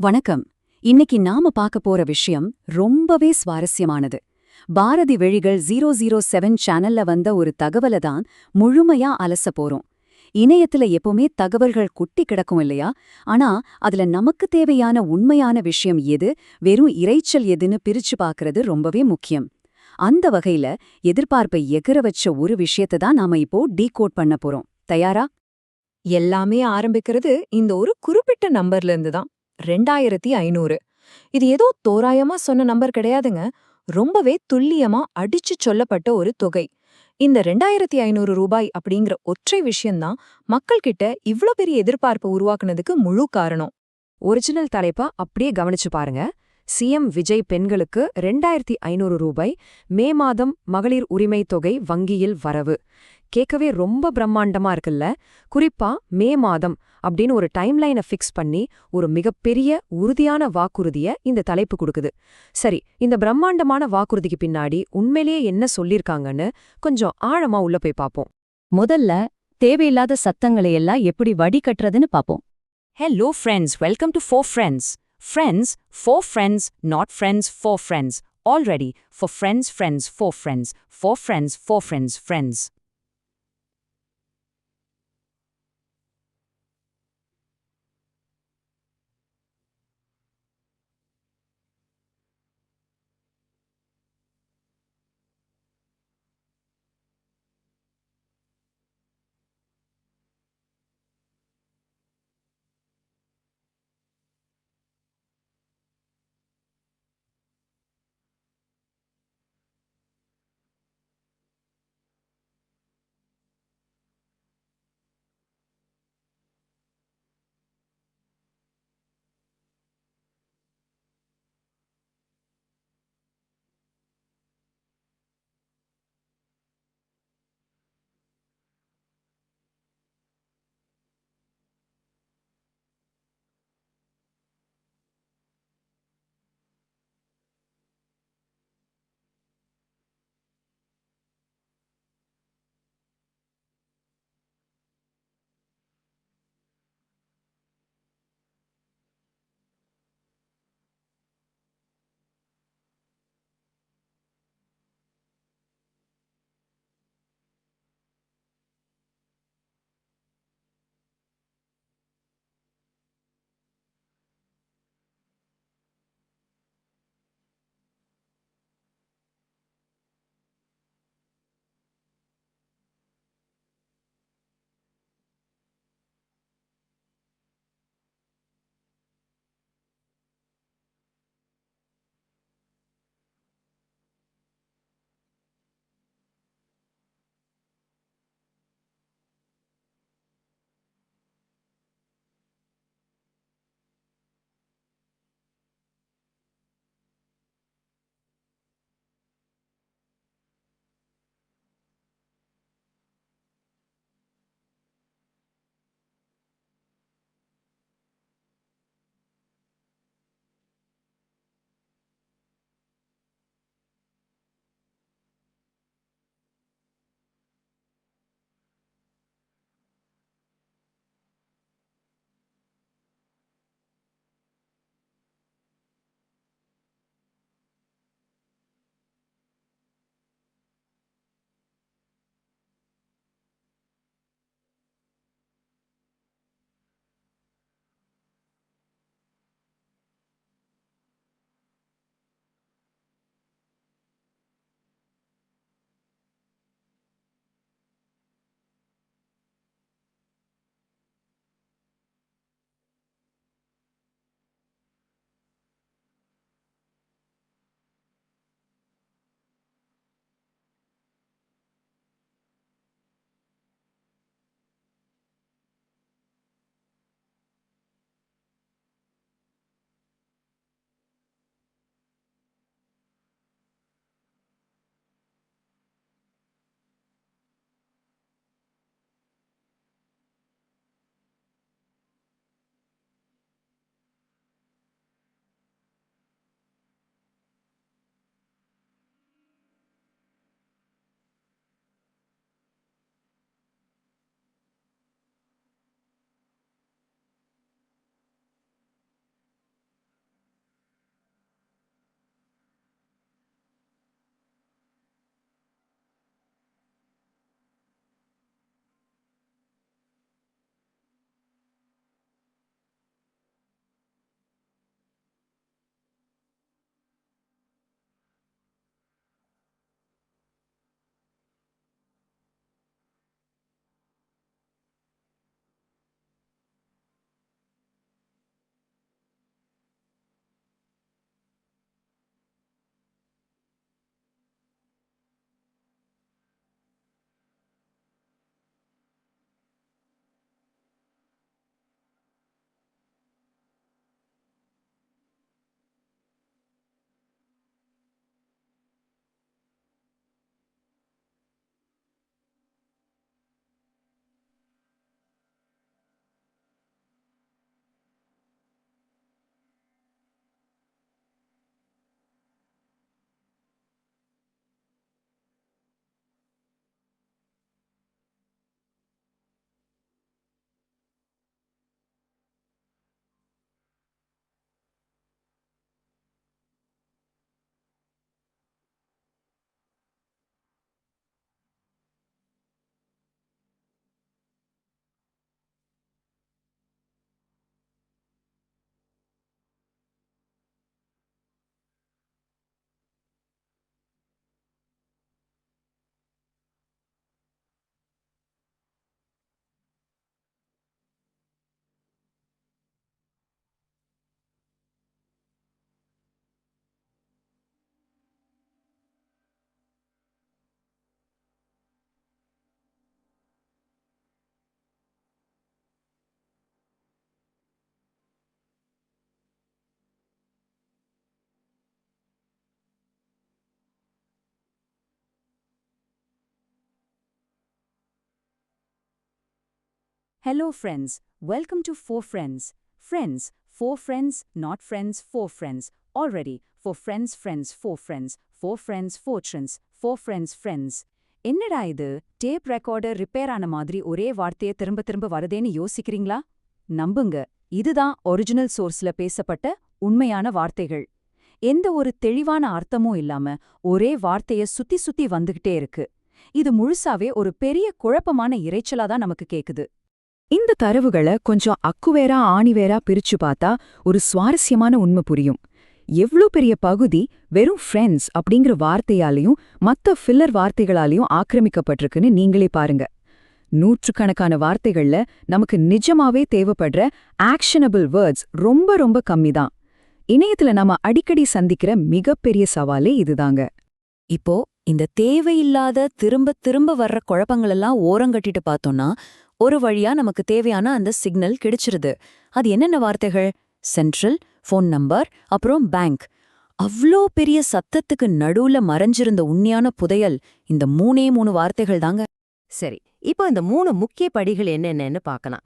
வணக்கம். இன்னைக்கு நாம பார்க்க போற விஷயம் ரொம்பவே சுவாரஸ்யமானது. பாரதி வெளிகள் 007 சேனல்ல வந்த ஒரு தகவலை தான் முழுமையா அலச போறோம். இணையத்துல எப்பவுமே தகவல்கள் குட்டி கிடக்கும் இல்லையா? ஆனா அதுல நமக்கு தேவையான உண்மையான விஷயம் எது, வெறும் இரைச்சல் எதுன்னு பிரிச்சு பார்க்கறது ரொம்பவே முக்கியம். அந்த வகையில எதிர்பார்ப்பை எகிற வச்ச ஒரு விஷயத்தை தான் நாம இப்போ டீகோட் பண்ண போறோம். தயாரா? எல்லாமே ஆரம்பிக்கிறது இந்த ஒரு குறிப்பிட்ட நம்பர்ல இருந்து தான். 2500. இது ஏதோ தோராயமா சொன்ன நம்பர் கிடையாதுங்க. ரொம்பவே துல்லியமா அடிச்சு சொல்லப்பட்ட ஒரு தொகை. இந்த 2500 ரூபாய் அப்படிங்கிற ஒற்றை விஷயம்தான் மக்கள் கிட்ட இவ்ளோ பெரிய எதிர்பார்ப்பு உருவாக்குனதுக்கு முழு காரணம். ஒரிஜினல் தலைப்பா அப்படியே கவனிச்சு பாருங்க. சிஎம் விஜய் பெண்களுக்கு 2500 ரூபாய் மே மாதம் மகளிர் உரிமை தொகை வங்கியில் வரவு. கேட்கவே ரொம்ப பிரம்மாண்டமா இருக்குல்ல. குறிப்பா மே மாதம் அப்படின்னு ஒரு டைம்லைனை ஃபிக்ஸ் பண்ணி ஒரு மிகப்பெரிய உறுதியான வாக்குறுதிய இந்த தலைப்பு கொடுக்குது. சரி, இந்த பிரம்மாண்டமான வாக்குறுதிக்கு பின்னாடி உண்மையிலேயே என்ன சொல்லிருக்காங்கன்னு கொஞ்சம் ஆழமா உள்ள போய் பாப்போம். முதல்ல தேவையில்லாத சத்தங்களை எல்லாம் எப்படி வடிகட்டுறதுன்னு பாப்போம். Hello friends, welcome to For Friends. Friends, for friends, not friends, for friends. Already, for friends, friends, for friends. For friends, for friends, friends. Hello friends, welcome to 4 Friends. Friends, 4 friends, not friends, 4 friends. Already, 4 friends, friends, 4 friends, 4 friends, 4 friends, 4 friends, friends. என்னடா இது tape recorder repair ஆன மாதிரி ஒரே வார்த்தையை திரும்ப திரும்ப வருதேன்னு யோசிக்கிறீங்களா? நம்புங்க, இதுதான் ஒரிஜினல் சோர்ஸ்ல பேசப்பட்ட உண்மையான வார்த்தைகள். எந்த ஒரு தெளிவான அர்த்தமும் இல்லாம ஒரே வார்த்தைய சுத்தி சுத்தி வந்துகிட்டே இருக்கு. இது முழுசாவே ஒரு பெரிய குழப்பமான இரைச்சலா தான் நமக்கு கேக்குது. இந்த தரவுகளை கொஞ்சம் அக்குவேரா ஆணிவேரா பிரிச்சு பார்த்தா ஒரு சுவாரஸ்யமான உண்மை புரியும். எவ்ளோ பெரிய பகுதி வெறும் ஃப்ரெண்ட்ஸ் அப்படிங்கிற வார்த்தையாலையும் மத்த ஃபில்லர் வார்த்தைகளாலையும் ஆக்கிரமிக்கப்பட்டிருக்குன்னு நீங்களே பாருங்க. நூற்றுக்கணக்கான வார்த்தைகள்ல நமக்கு நிஜமாவே தேவைப்படுற ஆக்ஷனபிள் வேர்ட்ஸ் ரொம்ப ரொம்ப கம்மிதான். இணையத்துல நாம அடிக்கடி சந்திக்கிற மிகப்பெரிய சவாலே இதுதாங்க. இப்போ இந்த தேவையில்லாத திரும்ப திரும்ப வர்ற குழப்பங்களெல்லாம் ஓரங்கட்டிட்டு பார்த்தோம்னா ஒரு வழியா நமக்கு தேவையான அந்த சிக்னல் கிடைச்சிருது. அது என்னென்ன வார்த்தைகள்? சென்ட்ரல், ஃபோன் நம்பர், அப்புறம் பேங்க். அவ்ளோ பெரிய சத்தத்துக்கு நடுவுல மறைஞ்சிருந்த உண்மையான புதையல் இந்த 3 வார்த்தைகள் தாங்க. சரி, இப்போ இந்த 3 முக்கிய படிகள் என்னென்னு பார்க்கலாம்.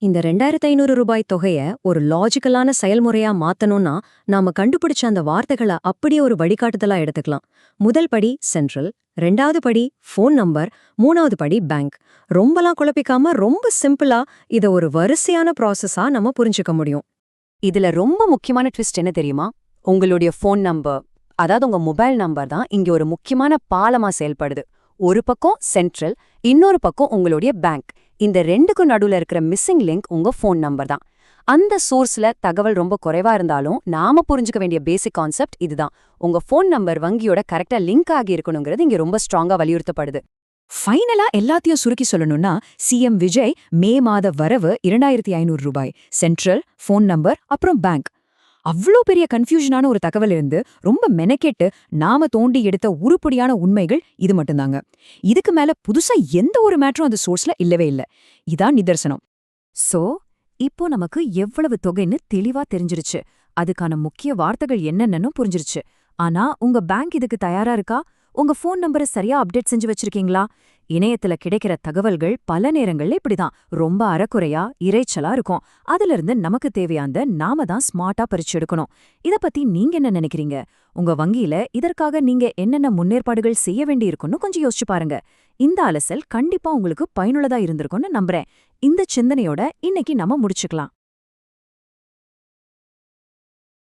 இந்த 2500 ரூபாய் தொகைய ஒரு லாஜிக்கலான செயல்முறையா மாத்தணும்னா நாம கண்டுபிடிச்ச அந்த வார்த்தைகளை அப்படியே ஒரு வழிகாட்டுதலா எடுத்துக்கலாம். முதல் படி சென்ட்ரல், 2வது படி ஃபோன் நம்பர், 3வது படி பேங்க். ரொம்பலாம் குழப்பிக்காம ரொம்ப சிம்பிளா இத ஒரு வரிசையான ப்ராசஸா நம்ம புரிஞ்சுக்க முடியும். இதுல ரொம்ப முக்கியமான ட்விஸ்ட் என்ன தெரியுமா? உங்களுடைய ஃபோன் நம்பர், அதாவது உங்க மொபைல் நம்பர் தான் இங்க ஒரு முக்கியமான பாலமா செயல்படுது. ஒரு பக்கம் சென்ட்ரல், இன்னொரு பக்கம் உங்களுடைய பேங்க். இந்த 2க்கும் நடுவுல இருக்கிற மிஸ்ஸிங் லிங்க் உங்க ஃபோன் நம்பர் தான். அந்த சோர்ஸ்ல தகவல் ரொம்ப குறைவா இருந்தாலும் நாம புரிஞ்சுக்க வேண்டிய பேசிக் கான்செப்ட் இதுதான். உங்க ஃபோன் நம்பர் வங்கியோட கரெக்டா லிங்க் ஆகி இருக்கணுங்கிறது இங்க ரொம்ப ஸ்ட்ராங்கா வலியுறுத்தப்படுது. ஃபைனலா எல்லாத்தையும் சுருக்கி சொல்லணும்னா சிஎம் விஜய் மே மாத வரவு 2500 ரூபாய், சென்ட்ரல், ஃபோன் நம்பர், அப்புறம் பேங்க். அவ்ளோ பெரிய கன்ஃபியூஷனான ஒரு தகவல் இருந்து ரொம்ப மெனக்கெட்டு நாம தோண்டி எடுத்த உருப்படியான உண்மைகள் இது மட்டும்தாங்க. இதுக்கு மேல புதுசா எந்த ஒரு மேட்டரும் அந்த சோர்ஸ்ல இல்லவே இல்ல. இதான் நிதர்சனம். சோ இப்போ நமக்கு எவ்வளவு தொகைன்னு தெளிவா தெரிஞ்சிருச்சு. அதுக்கான முக்கிய வார்த்தைகள் என்னென்னு புரிஞ்சிருச்சு. ஆனா உங்க பேங்க் இதுக்கு தயாரா இருக்கா? உங்க ஃபோன் நம்பரை சரியா அப்டேட் செஞ்சு வச்சிருக்கீங்களா? இணையத்துல கிடைக்கிற தகவல்கள் பல நேரங்கள்ல இப்படிதான் ரொம்ப அறக்குறையா இரைச்சலா இருக்கும். அதுல இருந்து நமக்கு தேவையான நாம தான் ஸ்மார்ட்டா பறிச்சு எடுக்கணும். இத பத்தி நீங்க என்ன நினைக்கிறீங்க? உங்க வங்கியில இதற்காக நீங்க என்னென்ன முன்னேற்பாடுகள் செய்ய வேண்டியிருக்குன்னு கொஞ்சம் யோசிச்சு பாருங்க. இந்த அலசல் கண்டிப்பா உங்களுக்கு பயனுள்ளதா இருந்திருக்கும்னு நம்புறேன். இந்த சிந்தனையோட இன்னைக்கு நம்ம முடிச்சுக்கலாம்.